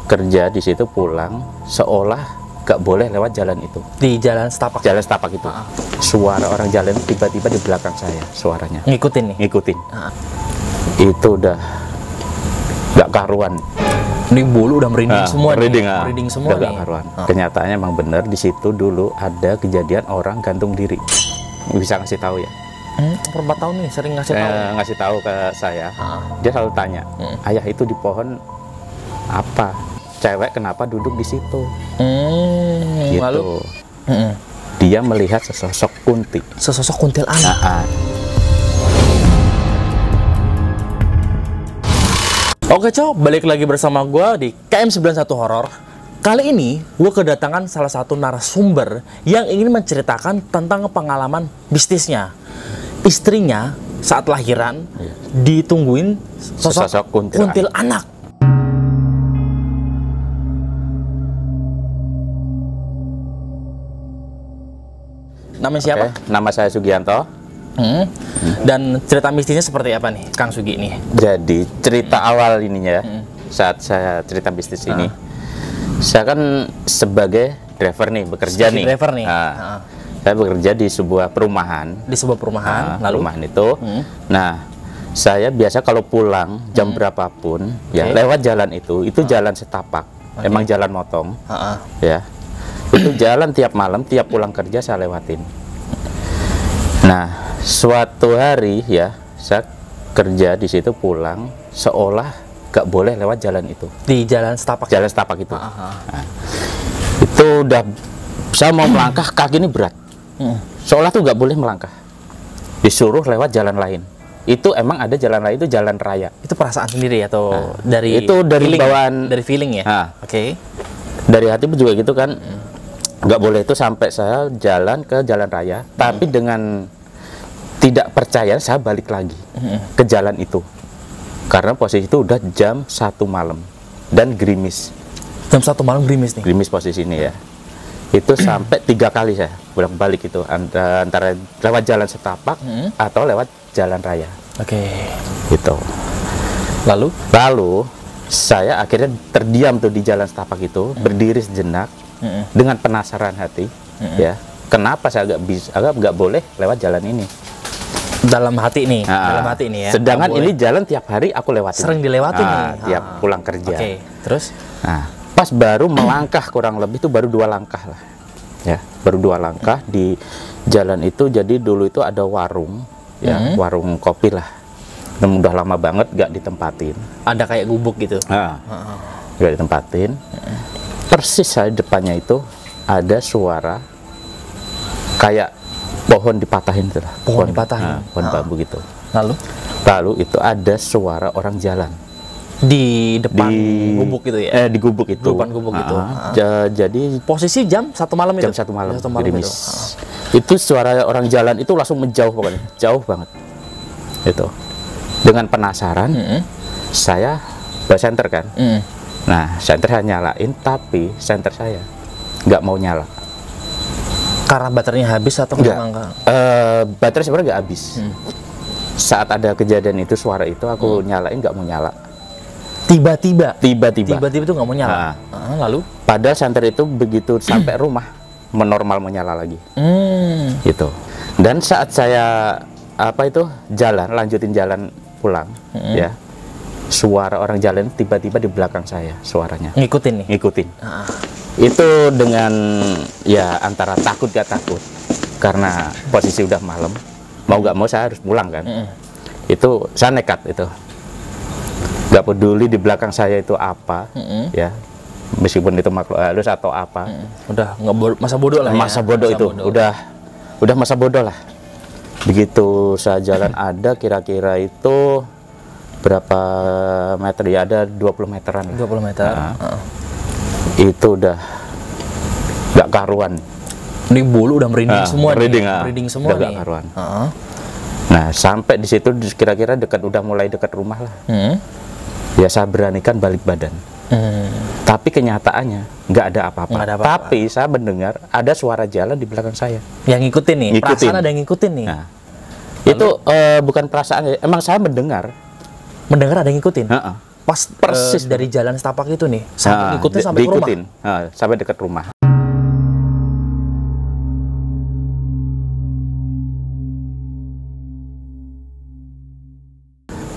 kerja di situ pulang seolah gak boleh lewat jalan itu. Di jalan setapak. Jalan setapak itu. Suara orang jalan tiba-tiba di belakang saya, suaranya. Ngikutin nih. Ngikutin. Itu udah gak karuan. Ini bulu udah merinding semua merinding, nih. Merinding semua udah nih. gak karuan. Kenyataannya emang bener di situ dulu ada kejadian orang gantung diri. Bisa ngasih tahu ya? Berapa tahun nih sering ngasih tahu? Ngasih tahu ke saya. Dia selalu tanya, ayah itu di pohon apa? Cewek kenapa duduk di situ? Gitu. Lalu? Dia melihat sesosok kunti. Sesosok kuntil anak. Oke Cok, balik lagi bersama gue di KM91 Horor. Kali ini gue kedatangan salah satu narasumber yang ingin menceritakan tentang pengalaman bisnisnya. Istrinya saat lahiran ditungguin sosok kuntil anak. Namanya siapa? Nama saya Sugianto. Dan cerita mistisnya seperti apa nih, Kang Sugi ini? Jadi cerita awal ininya saat saya cerita bisnis ini, saya kan sebagai driver nih, bekerja nih. Driver nih. Saya bekerja di sebuah perumahan. Di sebuah perumahan. Lalu? Perumahan itu. Nah, saya biasa kalau pulang jam berapapun, ya lewat jalan itu jalan setapak. Emang jalan motong. Ya. Itu jalan tiap malam, tiap pulang kerja saya lewatin. Nah, suatu hari ya, saya kerja di situ pulang seolah gak boleh lewat jalan itu. Di jalan setapak. Jalan setapak itu. Nah, itu udah saya mau melangkah, kaki ini berat. Seolah tuh gak boleh melangkah. Disuruh lewat jalan lain. Itu emang ada jalan lain, itu jalan raya. Itu perasaan sendiri atau dari itu dari feeling, bawaan, dari feeling ya? Oke. Dari hati pun juga gitu kan. Nggak boleh itu sampai saya jalan ke jalan raya, tapi dengan tidak percaya saya balik lagi ke jalan itu. Karena posisi itu udah jam 1 malam dan gerimis. Jam 1 malam gerimis nih? Gerimis posisi ini ya. Itu sampai 3 kali saya bolak-balik itu antara lewat jalan setapak atau lewat jalan raya. Oke. Gitu. Lalu saya akhirnya terdiam tuh di jalan setapak itu, berdiri sejenak dengan penasaran hati, ya. Kenapa saya agak boleh lewat jalan ini? Dalam hati nih, dalam hati ini ya. Sedangkan ini jalan tiap hari aku lewatin. Sering dilewatin nih. Tiap pulang kerja. Oke. Terus? Nah, pas baru melangkah kurang lebih itu baru 2 langkah lah. Ya, baru 2 langkah di jalan itu. Jadi dulu itu ada warung, ya, warung kopi lah. Udah lama banget gak ditempatin. Ada kayak gubuk gitu. Gak ditempatin. Persis saya depannya itu ada suara kayak pohon dipatahin gitu lah. Pohon dipatahin. Pohon bambu gitu. Lalu itu ada suara orang jalan di depan gubuk gitu ya? Di gubuk itu. Depan gubuk itu. Jadi posisi jam 1 malam itu. Jam 1 malam. Gerimis. Itu suara orang jalan itu langsung menjauh pokoknya, jauh banget. Itu. Dengan penasaran, saya bawa senter kan. Nah, senter saya nyalain, tapi senter saya nggak mau nyala. Karena baterainya habis atau enggak? Baterai sebenarnya nggak habis. Saat ada kejadian itu, suara itu aku nyalain nggak mau nyala. Tiba-tiba itu nggak mau nyala. Lalu? Padahal senter itu begitu sampai rumah menormal menyala lagi. Gitu. Dan saat saya lanjutin jalan pulang, ya. Suara orang jalan tiba-tiba di belakang saya, suaranya. Ngikutin nih? Ngikutin. Itu dengan ya antara takut gak takut, karena posisi udah malam, mau gak mau saya harus pulang kan. Itu saya nekat itu, gak peduli di belakang saya itu apa, ya, meskipun itu makhluk halus atau apa. Udah nggak masa bodoh lah. Masa bodoh itu udah masa bodoh lah. Begitu saya jalan ada kira-kira itu berapa meter ya, ada 20 meteran lah. 20 meter. Itu udah gak karuan. Ini bulu udah merinding semua nih. Merinding semua udah nih. Gak karuan. Nah, sampai di situ kira-kira udah mulai dekat rumah lah. Ya saya beranikan balik badan. Tapi kenyataannya nggak ada apa-apa. Tapi saya mendengar ada suara jalan di belakang saya. Yang ngikutin nih. Perasaan ada yang ngikutin nih. Nah, itu bukan perasaan, emang saya mendengar. Mendengar ada yang ngikutin. pas persis dari jalan setapak itu nih, sampai ikutnya sampai ke rumah. Sampai dekat rumah.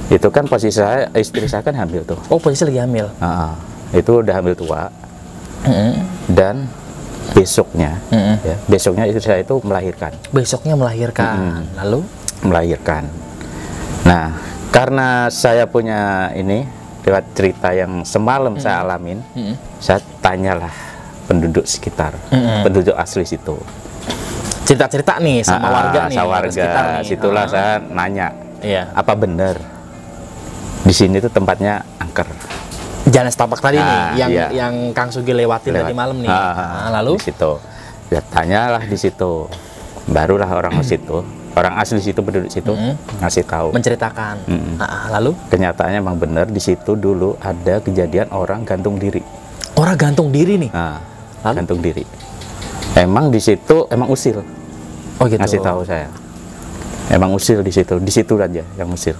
Itu kan posisi saya, istri saya kan hamil tuh. Oh, posisi lagi hamil. Itu udah hamil tua. Dan besoknya, besoknya istri saya itu melahirkan. Besoknya melahirkan, lalu? Melahirkan. Nah, karena saya punya ini, lewat cerita yang semalam saya alamin, saya tanyalah penduduk sekitar, penduduk asli situ. Cerita-cerita nih sama warga nih. Sama warga, situlah saya nanya, apa benar di sini tuh tempatnya angker? Jalan setapak tadi nih, yang Kang Sugi lewatin tadi malam nih. Lalu? Di situ, ya tanyalah di situ, barulah orang situ, orang asli situ, penduduk situ ngasih tahu, menceritakan. Lalu? Kenyataannya emang benar di situ dulu ada kejadian orang gantung diri. Orang gantung diri nih? Lalu? Gantung diri. Emang di situ emang usil. Oh gitu. Ngasih tahu saya. Emang usil di situ aja yang usil.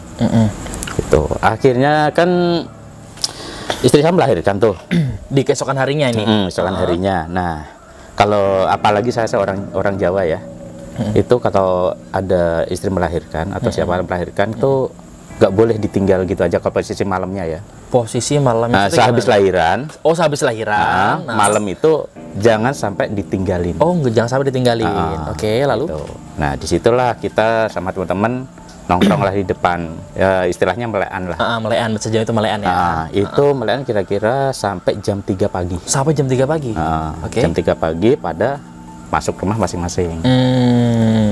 Itu akhirnya kan istri saya melahirkan tuh di keesokan harinya ini. Keesokan harinya. Nah, kalau apalagi saya seorang orang Jawa ya, itu kalau ada istri melahirkan atau siapa yang melahirkan itu nggak boleh ditinggal gitu aja kalau posisi malamnya ya. Posisi malamnya. Sehabis lahiran. Oh, sehabis lahiran. Malam itu jangan sampai ditinggalin. Oh, jangan sampai ditinggalin. Oke, lalu? Gitu. Nah, disitulah kita sama teman-teman nongkrong lah di depan, ya istilahnya melean lah. Melean, sejauh itu melean ya. Itu melean kira-kira sampai jam 3 pagi. Sampai jam 3 pagi? Jam 3 pagi pada masuk rumah masing-masing.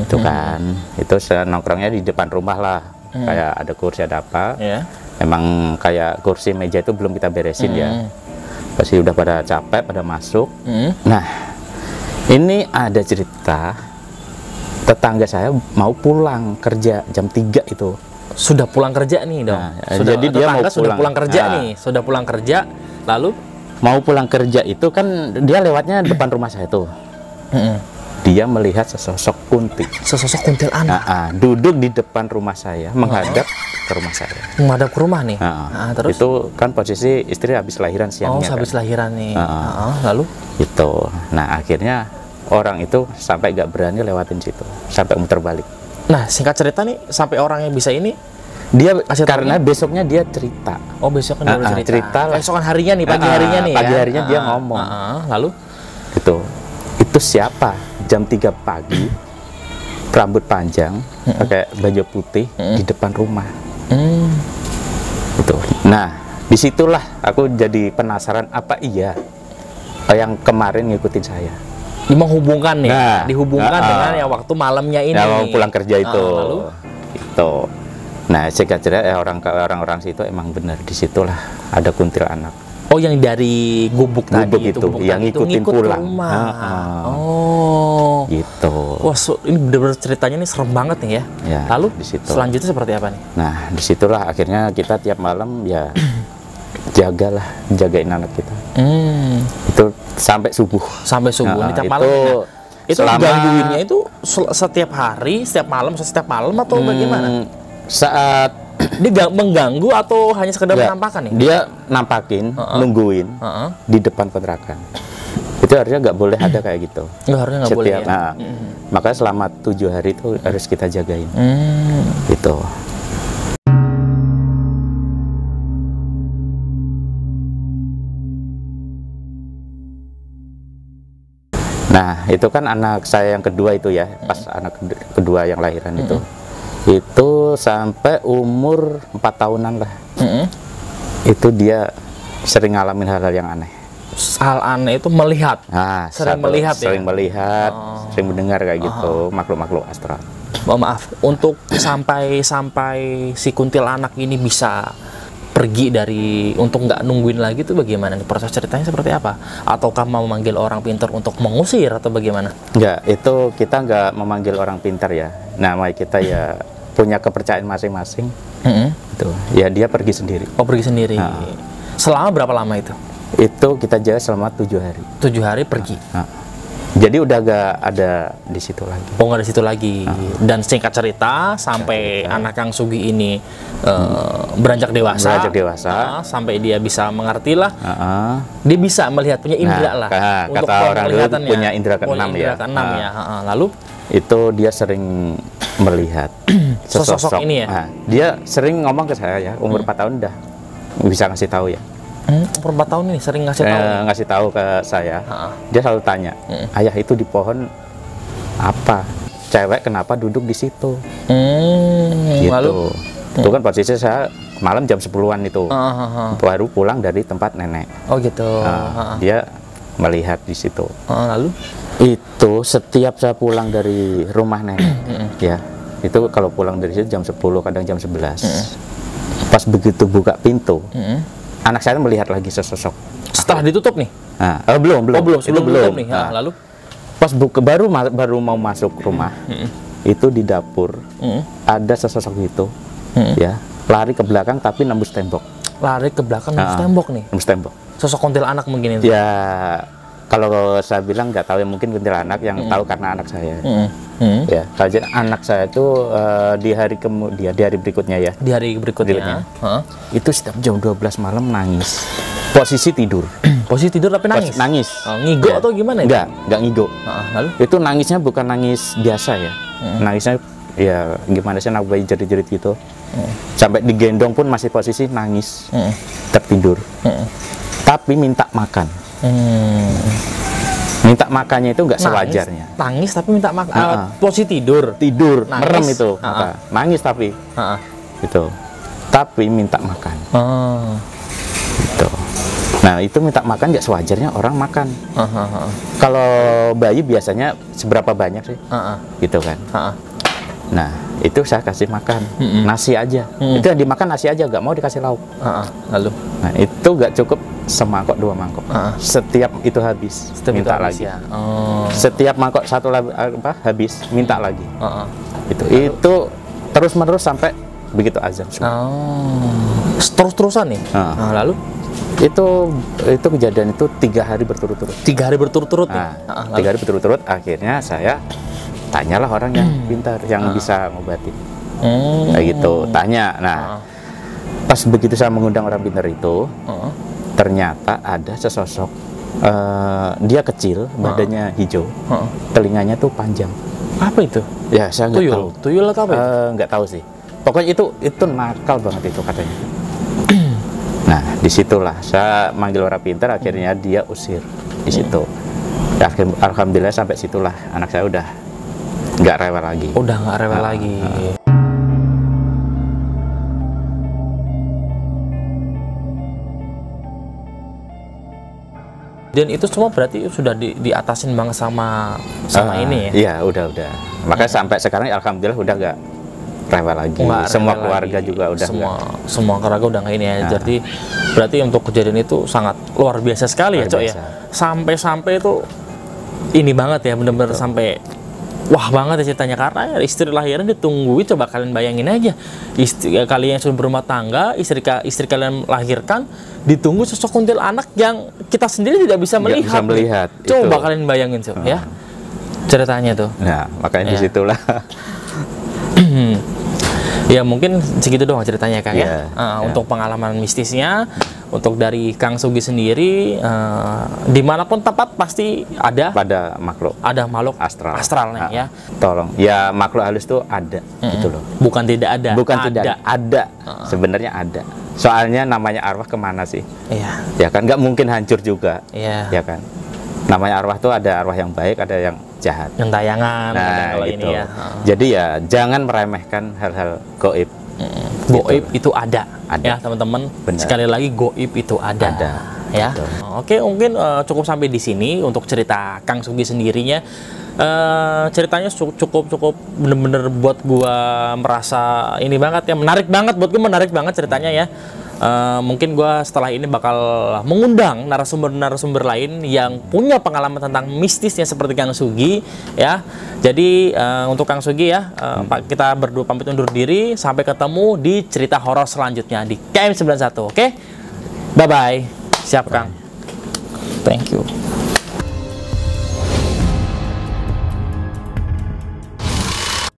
Itu kan, itu nongkrongnya di depan rumah lah. Kayak ada kursi, ada apa. Emang kayak kursi meja itu belum kita beresin ya. Pasti udah pada capek, pada masuk. Nah, ini ada cerita tetangga saya mau pulang kerja jam 3 itu. Sudah pulang kerja nih dong. Jadi dia mau sudah pulang kerja nih. Sudah pulang kerja, lalu? Mau pulang kerja itu kan dia lewatnya depan rumah saya tuh. Dia melihat sesosok kunti. Sesosok kuntilanak? Duduk di depan rumah saya, menghadap ke rumah saya. Menghadap ke rumah nih? Terus? Itu kan posisi istri habis lahiran siangnya. Habis lahiran nih. Lalu? Itu. Nah, akhirnya orang itu sampai gak berani lewatin situ, sampai muter balik. Nah, singkat cerita nih, sampai orang yang bisa ini dia karena besoknya dia cerita. Oh, besoknya dia cerita. Besokan harinya nih, pagi harinya nih. Pagi harinya dia ngomong. Lalu? Gitu. Itu siapa? Jam 3 pagi, rambut panjang, pakai baju putih di depan rumah. Gitu. Nah, disitulah aku jadi penasaran apa iya yang kemarin ngikutin saya. Menghubungkan nih, dihubungkan dengan yang waktu malamnya ini. Yang pulang kerja itu. Lalu? Itu. Nah, cerita orang-orang situ emang benar, disitulah ada kuntilanak. Oh, yang dari gubuk tadi itu, yang ngikutin pulang. Oh, gitu. Wah, ini benar-benar ceritanya nih serem banget nih ya. Lalu selanjutnya seperti apa nih? Nah, disitulah akhirnya kita tiap malam ya jagain anak kita. Itu sampai subuh. Sampai subuh. Ini tiap malam. Itu gangguinnya itu setiap hari, setiap malam atau bagaimana? Saat dia mengganggu atau hanya sekedar menampakkan nih? Dia nampakin, nungguin di depan kontrakan. Itu harusnya nggak boleh ada kayak gitu. Harusnya nggak boleh ya? Makanya selama 7 hari itu harus kita jagain. Gitu. Nah, itu kan anak saya yang kedua itu ya, pas anak kedua yang lahiran itu. Itu sampai umur 4 tahunan lah. Itu dia sering ngalamin hal-hal yang aneh. Hal aneh itu melihat? Sering melihat ya? Sering melihat, sering mendengar kayak gitu, makhluk-makhluk astral. Maaf, untuk sampai si kuntilanak ini bisa pergi dari, untuk nggak nungguin lagi itu bagaimana? Proses ceritanya seperti apa? Ataukah mau memanggil orang pintar untuk mengusir atau bagaimana? Enggak, itu kita nggak memanggil orang pintar ya. Nah, kita ya punya kepercayaan masing-masing. Itu ya dia pergi sendiri. Oh, pergi sendiri. Selama berapa lama itu? Itu kita jaga selama 7 hari. 7 hari pergi. Jadi udah gak ada di situ lagi. Oh, nggak di situ lagi. Dan singkat cerita, sampai anak Kang Sugi ini beranjak dewasa, sampai dia bisa mengerti lah, dia bisa melihat, punya indera lah. Untuk kata orang dulu punya indera keenam ya. Lalu itu dia sering melihat sosok ini ya. Dia sering ngomong ke saya ya, umur 4 tahun udah bisa ngasih tahu ya. Umur 4 tahun ini sering ngasih tahu ke saya. Dia selalu tanya, ayah itu di pohon apa? Cewek kenapa duduk di situ? Gitu. Lalu? Itu kan posisi saya malam jam 10-an itu. Baru pulang dari tempat nenek. Oh gitu. Dia melihat di situ. Lalu? Itu setiap saya pulang dari rumah nenek, ya. Itu kalau pulang dari situ jam 10, kadang jam 11. Pas begitu buka pintu, anak saya melihat lagi sesosok. Setelah ditutup nih? Belum. Itu belum nih. Lalu? Pas baru mau masuk rumah, itu di dapur ada sesosok itu, ya, lari ke belakang tapi nembus tembok. Lari ke belakang nembus tembok nih? Nembus tembok. Sosok kuntilanak mungkin itu? Ya, kalau saya bilang nggak tahu ya, mungkin kuntilanak, yang tahu karena anak saya. Ya, kalau anak saya itu di hari berikutnya ya. Di hari berikutnya. Itu setiap jam 12 malam nangis. Posisi tidur. Posisi tidur tapi nangis? Nangis. Ngigo atau gimana itu? Enggak ngigo. Lalu? Itu nangisnya bukan nangis biasa ya. Nangisnya ya gimana sih, anak bayi jerit-jerit gitu. Sampai digendong pun masih posisi nangis. Tertidur. Tapi minta makan. Minta makannya itu nggak sewajarnya. Nangis tapi minta makan. Posisi tidur. Nangis. Merem itu. Nangis tapi. Gitu. Tapi minta makan. Gitu. Nah itu minta makan nggak sewajarnya orang makan. Kalau bayi biasanya seberapa banyak sih? Gitu kan. Nah itu saya kasih makan nasi aja. Itu yang dimakan nasi aja, nggak mau dikasih lauk. Lalu? Nah itu nggak cukup semangkok 2 mangkok. Setiap itu habis, minta lagi. Ya? Setiap mangkok satu habis, minta lagi. Itu terus menerus sampai begitu azan. Terus-terusan nih. Lalu? Itu kejadian itu 3 hari berturut-turut. 3 hari berturut-turut nih. 3 hari berturut-turut. Akhirnya saya tanyalah orang yang pintar, yang bisa ngobatin. Kayak gitu, tanya. Nah, pas begitu saya mengundang orang pintar itu, ternyata ada sesosok. Dia kecil, badannya hijau, telinganya tuh panjang. Apa itu? Ya, saya nggak tahu. Tuyul atau apa? Nggak tahu sih. Pokoknya itu nakal banget itu katanya. Nah, disitulah saya manggil orang pintar, akhirnya dia usir di situ. Alhamdulillah sampai situlah anak saya udah nggak rewel lagi. Udah nggak rewel lagi. Dan itu semua berarti sudah diatasin banget sama ini ya? Iya, udah. Makanya sampai sekarang alhamdulillah udah nggak rewel lagi. Semua keluarga lagi. Juga udah semua keluarga udah nggak ini ya. Jadi berarti untuk kejadian itu sangat luar biasa sekali ya, Cok ya. Sampai-sampai itu ini banget ya, bener-bener sampai wah banget ya ceritanya, karena istri lahiran ditungguin. Coba kalian bayangin aja, kalian yang sudah berumah tangga, istri kalian melahirkan, ditunggu sosok kuntilanak yang kita sendiri tidak bisa melihat. Coba kalian bayangin ya ceritanya tuh. Nah makanya disitulah. Ya mungkin segitu doang ceritanya Kang ya. Untuk pengalaman mistisnya, untuk dari Kang Sugi sendiri, dimanapun tempat pasti ada makhluk astralnya ya. Tolong ya, makhluk halus tuh ada gitu loh. Bukan tidak ada. Tidak ada. Sebenarnya ada. Soalnya namanya arwah kemana sih? Iya. Ya kan nggak mungkin hancur juga. Iya. Ya kan. Namanya arwah tuh ada arwah yang baik, ada yang jahat. Gentayangan. Nah, kalau gitu. Ini ya. Jadi ya jangan meremehkan hal-hal gaib. Gaib itu ada. Ya teman-teman. Sekali lagi gaib itu ada. Ya. Betul. Oke, mungkin cukup sampai di sini untuk cerita Kang Sugi sendirinya. Ceritanya cukup bener-bener buat gua merasa ini banget ya, menarik banget ceritanya ya. Mungkin gue setelah ini bakal mengundang narasumber lain yang punya pengalaman tentang mistisnya seperti Kang Sugi ya. Jadi untuk Kang Sugi ya, kita berdua pamit undur diri. Sampai ketemu di cerita horor selanjutnya di KM91. Oke? Bye-bye. Siap Kang. Thank you.